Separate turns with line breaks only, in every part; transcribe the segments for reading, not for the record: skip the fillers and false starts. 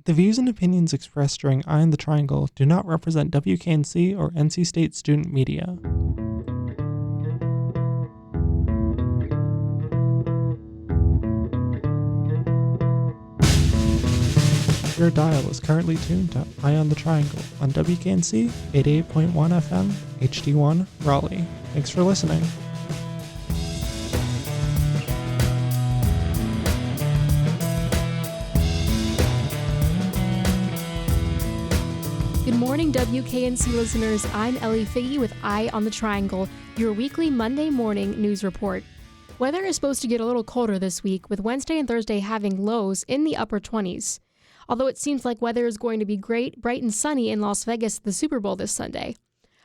The views and opinions expressed during Eye on the Triangle do not represent WKNC or NC State student media. Your dial is currently tuned to Eye on the Triangle on WKNC 88.1 FM, HD1, Raleigh. Thanks for listening.
Good morning, WKNC listeners. I'm Ellie Figgy with Eye on the Triangle, your weekly Monday morning news report. Weather is supposed to get a little colder this week, with Wednesday and Thursday having lows in the upper 20s. Although it seems like weather is going to be great, bright and sunny in Las Vegas at the Super Bowl this Sunday.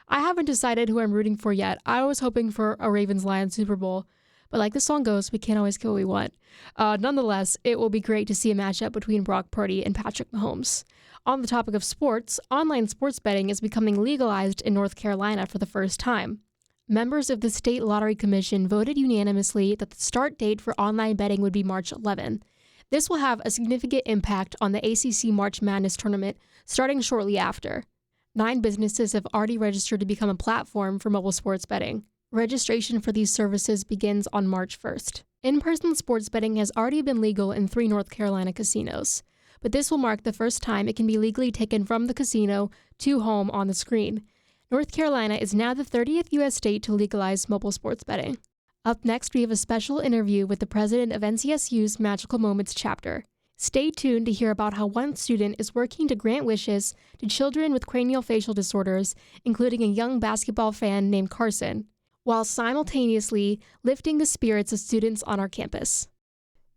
I haven't decided who I'm rooting for yet. I was hoping for a Ravens-Lions Super Bowl, but like the song goes, we can't always get what we want. Nonetheless, it will be great to see a matchup between Brock Purdy and Patrick Mahomes. On the topic of sports, online sports betting is becoming legalized in North Carolina for the first time. Members of the State Lottery Commission voted unanimously that the start date for online betting would be March 11. This will have a significant impact on the ACC March Madness tournament starting shortly after. 9 businesses have already registered to become a platform for mobile sports betting. Registration for these services begins on March 1st. In-person sports betting has already been legal in 3 North Carolina casinos, but this will mark the first time it can be legally taken from the casino to home on the screen. North Carolina is now the 30th U.S. state to legalize mobile sports betting. Up next, we have a special interview with the president of NCSU's Magical Moments chapter. Stay tuned to hear about how one student is working to grant wishes to children with craniofacial disorders, including a young basketball fan named Carson, while simultaneously lifting the spirits of students on our campus.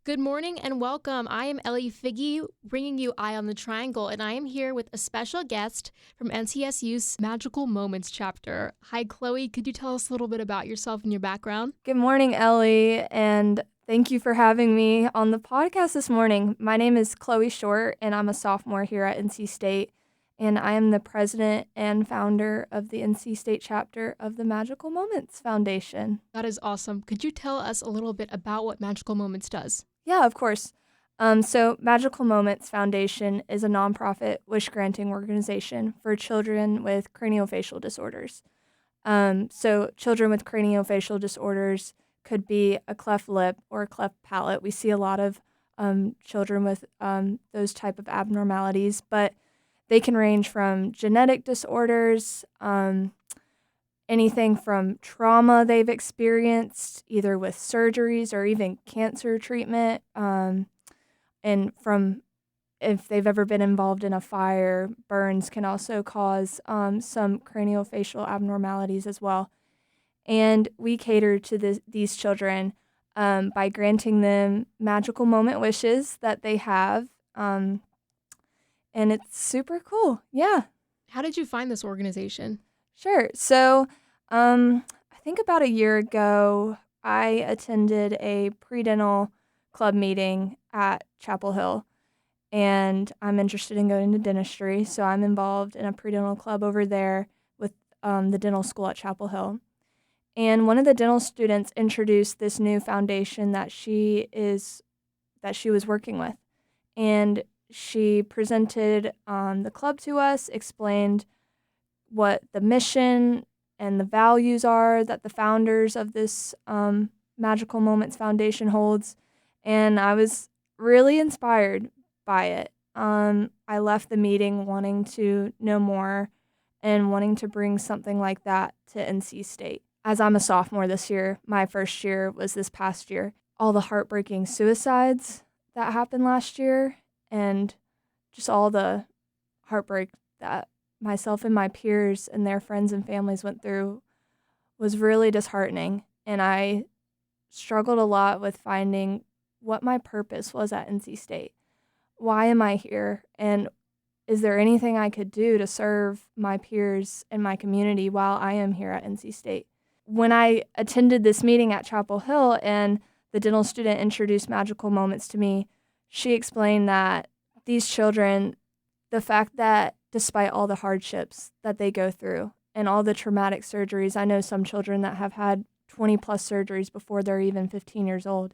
Good morning and welcome. I am Ellie Figgy, bringing you Eye on the Triangle, and I am here with a special guest from NCSU's Magical Moments chapter. Hi, Chloe. Could you tell us a little bit about yourself and your background?
Good morning, Ellie, and thank you for having me on the podcast this morning. My name is Chloe Short, and I'm a sophomore here at NC State, and I am the president and founder of the NC State chapter of the Magical Moments Foundation.
That is awesome. Could you tell us a little bit about what Magical Moments does?
Yeah, of course. So Magical Moments Foundation is a nonprofit wish-granting organization for children with craniofacial disorders. So children with craniofacial disorders could be a cleft lip or a cleft palate. We see a lot of children with those type of abnormalities, but they can range from genetic disorders, anything from trauma they've experienced, either with surgeries or even cancer treatment, and from if they've ever been involved in a fire. Burns can also cause some craniofacial abnormalities as well. And we cater to these children by granting them magical moment wishes that they have, and it's super cool. Yeah.
How did you find this organization?
Sure. So, I think about a year ago, I attended a pre-dental club meeting at Chapel Hill, and I'm interested in going into dentistry, so I'm involved in a pre-dental club over there with the dental school at Chapel Hill. And one of the dental students introduced this new foundation that she was working with, and she presented the club to us, explained what the mission and the values are that the founders of this Magical Moments Foundation holds, and I was really inspired by it. I left the meeting wanting to know more and wanting to bring something like that to NC State. As I'm a sophomore this year, my first year was this past year. All the heartbreaking suicides that happened last year and just all the heartbreak that myself and my peers and their friends and families went through was really disheartening. And I struggled a lot with finding what my purpose was at NC State. Why am I here? And is there anything I could do to serve my peers and my community while I am here at NC State? When I attended this meeting at Chapel Hill and the dental student introduced Magical Moments to me, she explained that these children, the fact that despite all the hardships that they go through and all the traumatic surgeries, I know some children that have had 20 plus surgeries before they're even 15 years old,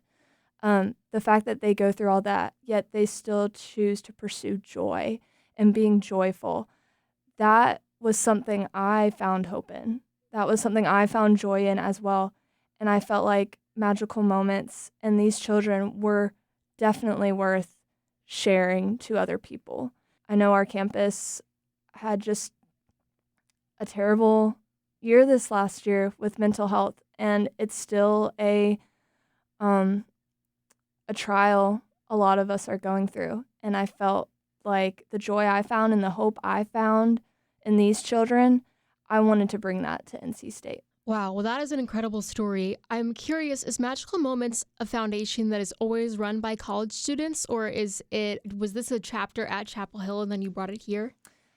The fact that they go through all that, yet they still choose to pursue joy and being joyful, that was something I found hope in. That was something I found joy in as well. And I felt like magical moments and these children were definitely worth sharing to other people. I know our campus had just a terrible year this last year with mental health, and it's still um, a trial a lot of us are going through. And I felt like the joy I found and the hope I found in these children, I wanted to bring that to NC State.
Wow, well, that is an incredible story. I'm curious, is Magical Moments a foundation that is always run by college students, or was this a chapter at Chapel Hill and then you brought it here?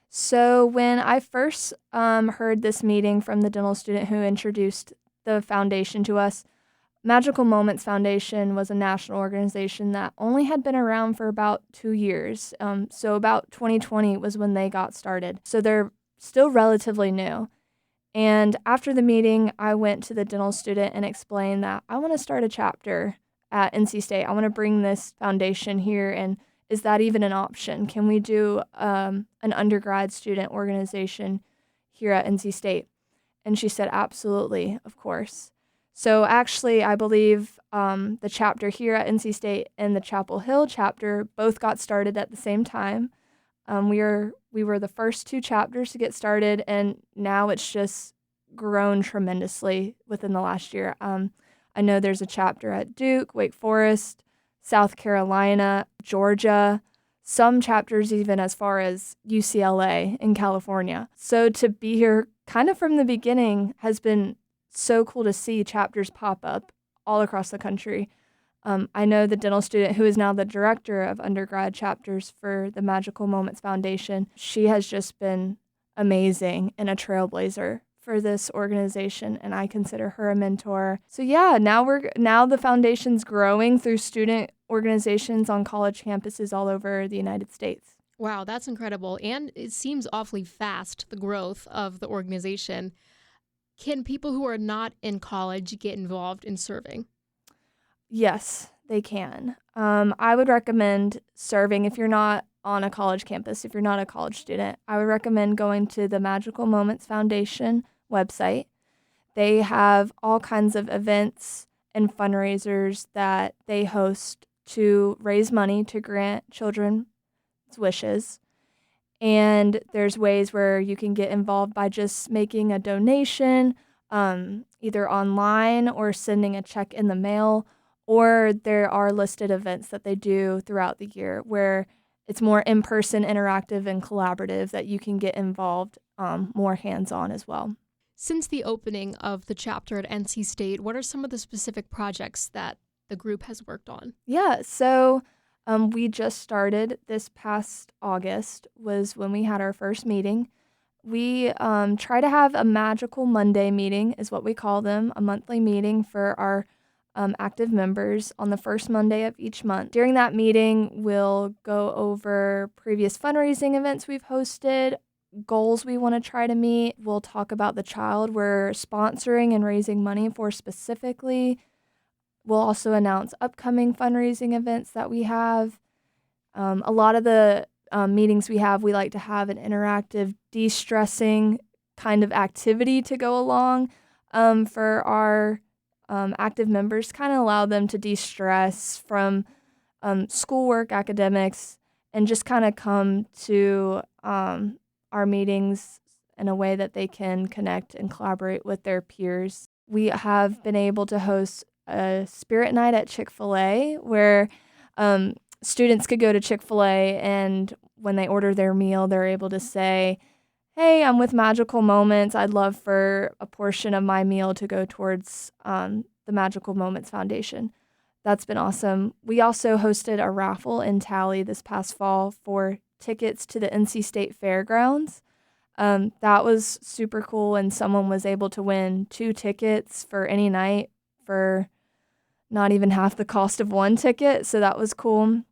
So when I first heard this meeting from the dental student who introduced the foundation to us, Magical Moments Foundation was a national organization that only had been around for about 2 years. So about 2020 was when they got started. So they're still relatively new. And after the meeting, I went to the dental student and explained that I want to start a chapter at NC State. I want to bring this foundation here, and is that even an option? Can we do an undergrad student organization here at NC State? And she said, absolutely, of course. So actually, I believe the chapter here at NC State and the Chapel Hill chapter both got started at the same time. We were the first 2 chapters to get started, and now it's just grown tremendously within the last year. I know there's a chapter at Duke, Wake Forest, South Carolina, Georgia, some chapters even as far as UCLA in California. So to be here kind of from the beginning has been so cool to see chapters pop up all across the country. I know the dental student who is now the director of undergrad chapters for the Magical Moments Foundation. She has just been amazing and a trailblazer for this organization, and I consider her a mentor. So yeah, now the foundation's growing through student organizations on college campuses all over the United States.
Wow, that's incredible. And it seems awfully fast, the growth of the organization. Can people who are not in college get involved in serving?
Yes, they can. I would recommend serving if you're not on a college campus, if you're not a college student. I would recommend going to the Magical Moments Foundation website. They have all kinds of events and fundraisers that they host to raise money to grant children's wishes. And there's ways where you can get involved by just making a donation, either online or sending a check in the mail. Or there are listed events that they do throughout the year where it's more in-person, interactive, and collaborative that you can get involved more hands-on as well.
Since the opening of the chapter at NC State, what are some of the specific projects that the group has worked on?
Yeah, so we just started this past August was when we had our first meeting. We try to have a Magical Monday meeting is what we call them, a monthly meeting for our active members on the first Monday of each month. During that meeting, we'll go over previous fundraising events we've hosted, goals we want to try to meet. We'll talk about the child we're sponsoring and raising money for specifically. We'll also announce upcoming fundraising events that we have. A lot of the meetings we like to have an interactive, de-stressing kind of activity to go along for our active members, kind of allow them to de-stress from schoolwork, academics, and just kind of come to our meetings in a way that they can connect and collaborate with their peers. We have been able to host a spirit night at Chick-fil-A where students could go to Chick-fil-A, and when they order their meal, they're able to say, hey, I'm with Magical Moments. I'd love for a portion of my meal to go towards the Magical Moments Foundation. That's been awesome. We also hosted a raffle in Tally this past fall for tickets to the NC State Fairgrounds. That was super cool, and someone was able to win 2 tickets for any night for not even half the cost of 1 ticket, so that was cool.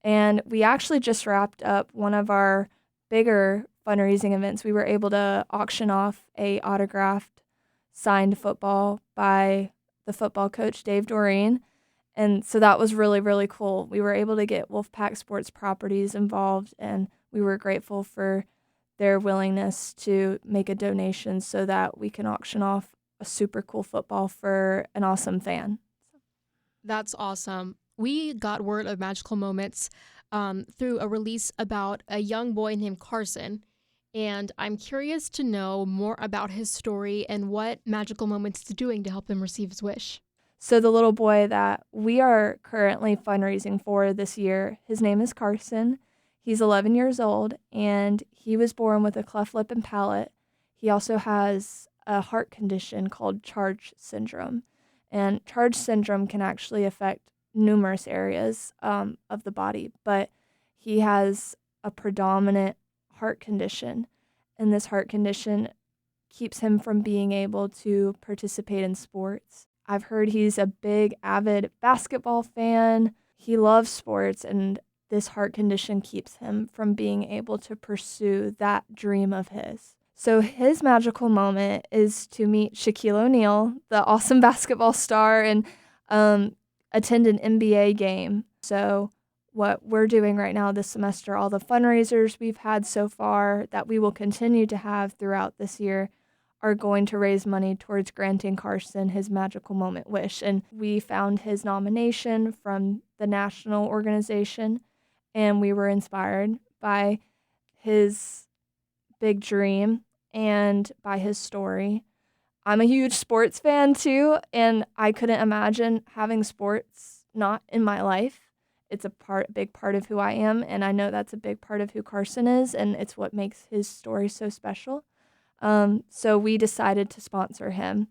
And we actually just wrapped up one of our bigger fundraising events. We were able to auction off a autographed signed football by the football coach, Dave Doreen, And so that was really, really cool. We were able to get Wolfpack Sports Properties involved, and we were grateful for their willingness to make a donation so that we can auction off a super cool football for an awesome fan.
That's awesome. We got word of Magical Moments through a release about a young boy named Carson. And I'm curious to know more about his story and what Magical Moments is doing to help him receive his wish.
So the little boy that we are currently fundraising for this year, his name is Carson. He's 11 years old, and he was born with a cleft lip and palate. He also has a heart condition called CHARGE syndrome. And CHARGE syndrome can actually affect numerous areas of the body, but he has a predominant heart condition, and this heart condition keeps him from being able to participate in sports. I've heard he's a big, avid basketball fan. He loves sports, and this heart condition keeps him from being able to pursue that dream of his. So his magical moment is to meet Shaquille O'Neal, the awesome basketball star, and attend an NBA game. So what we're doing right now this semester, all the fundraisers we've had so far that we will continue to have throughout this year, are going to raise money towards granting Carson his magical moment wish. And we found his nomination from the national organization, and we were inspired by his big dream and by his story. I'm a huge sports fan too, and I couldn't imagine having sports not in my life. It's a big part of who I am, and I know that's a big part of who Carson is, and it's what makes his story so special. So we decided to sponsor him.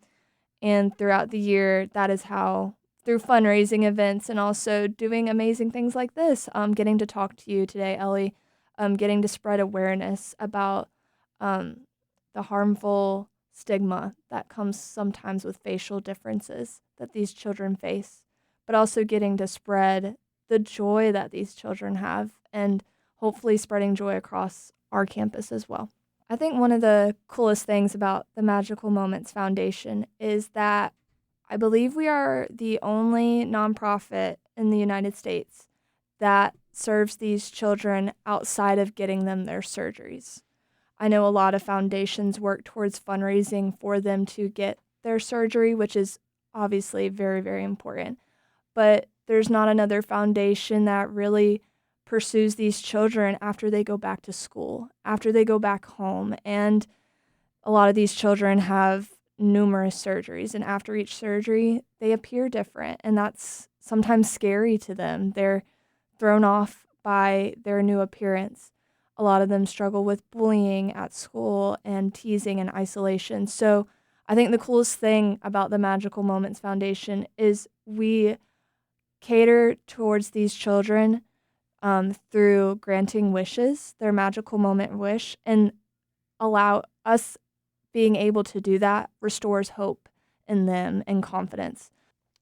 And throughout the year, that is how, through fundraising events and also doing amazing things like this, getting to talk to you today, Ellie, getting to spread awareness about the harmful stigma that comes sometimes with facial differences that these children face, but also getting to spread the joy that these children have and hopefully spreading joy across our campus as well. I think one of the coolest things about the Magical Moments Foundation is that I believe we are the only nonprofit in the United States that serves these children outside of getting them their surgeries. I know a lot of foundations work towards fundraising for them to get their surgery, which is obviously very, very important. But there's not another foundation that really pursues these children after they go back to school, after they go back home. And a lot of these children have numerous surgeries, and after each surgery, they appear different, and that's sometimes scary to them. They're thrown off by their new appearance. A lot of them struggle with bullying at school and teasing and isolation. So I think the coolest thing about the Magical Moments Foundation is we cater towards these children through granting wishes, their magical moment wish, and allow us being able to do that restores hope in them and confidence.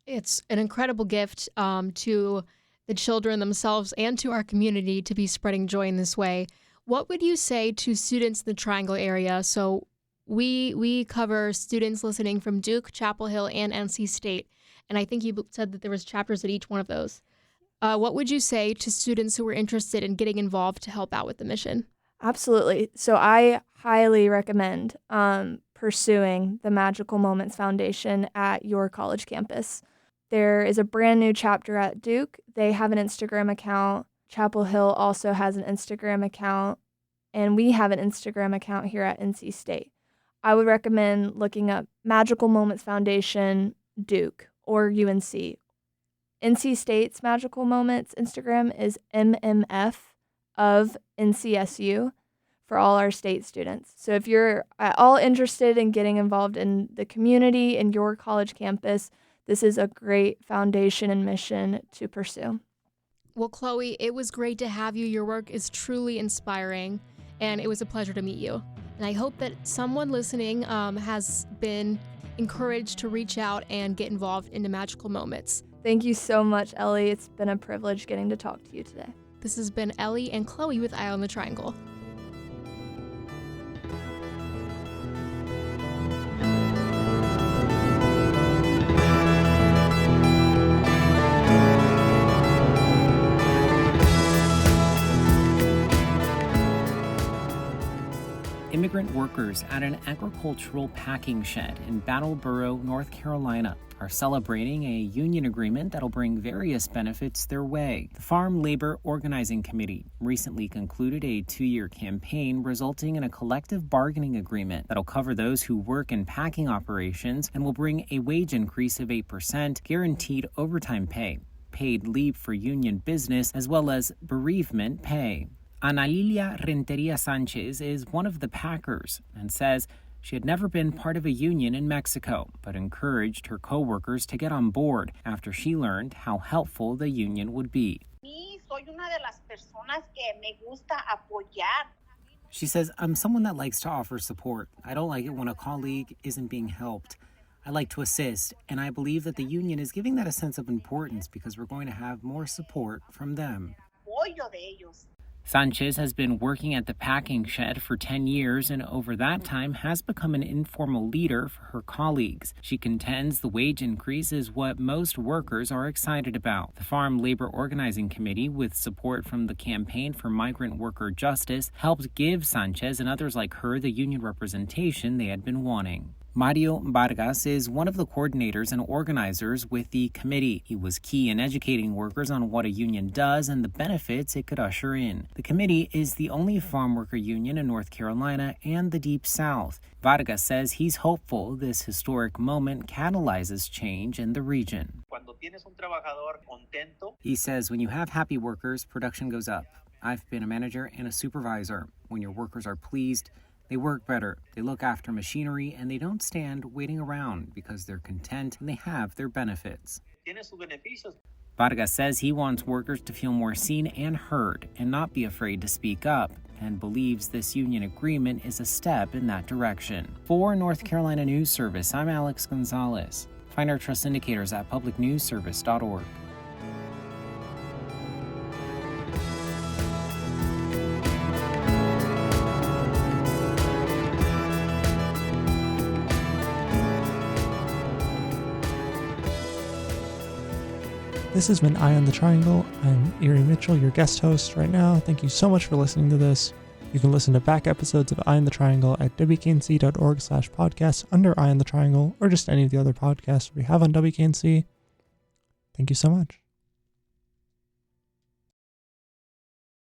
It's an incredible gift to the children themselves and to our community to be spreading joy in this way. What would you say to students in the Triangle area? So we cover students listening from Duke, Chapel Hill, and NC State, and I think you said that there was chapters at each one of those. What would you say to students who are interested in getting involved to help out with the mission?
Absolutely. So I highly recommend pursuing the Magical Moments Foundation at your college campus. There is a brand new chapter at Duke. They have an Instagram account. Chapel Hill also has an Instagram account, and we have an Instagram account here at NC State. I would recommend looking up Magical Moments Foundation Duke or UNC. NC State's Magical Moments Instagram is MMF of NCSU for all our state students. So if you're at all interested in getting involved in the community and your college campus, this is a great foundation and mission to pursue.
Well, Chloe, it was great to have you. Your work is truly inspiring, and it was a pleasure to meet you. And I hope that someone listening has been encouraged to reach out and get involved in the Magical Moments.
Thank you so much, Ellie. It's been a privilege getting to talk to you today.
This has been Ellie and Chloe with Eye on the Triangle.
Immigrant workers at an agricultural packing shed in Brattleboro, North Carolina, are celebrating a union agreement that'll bring various benefits their way. The Farm Labor Organizing Committee recently concluded a 2-year campaign resulting in a collective bargaining agreement that'll cover those who work in packing operations and will bring a wage increase of 8%, guaranteed overtime pay, paid leave for union business, as well as bereavement pay. Ana Lilia Renteria Sanchez is one of the packers and says she had never been part of a union in Mexico, but encouraged her co-workers to get on board after she learned how helpful the union would be. She says, I'm someone that likes to offer support. I don't like it when a colleague isn't being helped. I like to assist, and I believe that the union is giving that a sense of importance because we're going to have more support from them. Sanchez has been working at the packing shed for 10 years and over that time has become an informal leader for her colleagues. She contends the wage increase is what most workers are excited about. The Farm Labor Organizing Committee, with support from the Campaign for Migrant Worker Justice, helped give Sanchez and others like her the union representation they had been wanting. Mario Vargas is one of the coordinators and organizers with the committee. He was key in educating workers on what a union does and the benefits it could usher in. The committee is the only farm worker union in North Carolina and the Deep South. Vargas says he's hopeful this historic moment catalyzes change in the region. He says when you have happy workers, production goes up. I've been a manager and a supervisor. When your workers are pleased, they work better, they look after machinery, and they don't stand waiting around because they're content and they have their benefits. Vargas says he wants workers to feel more seen and heard and not be afraid to speak up, and believes this union agreement is a step in that direction. For North Carolina News Service, I'm Alex Gonzalez. Find our trust indicators at publicnewsservice.org.
This has been Eye on the Triangle. I'm Erie Mitchell, your guest host right now. Thank you so much for listening to this. You can listen to back episodes of Eye on the Triangle at wknc.org/podcast under Eye on the Triangle, or just any of the other podcasts we have on WKNC. Thank you so much.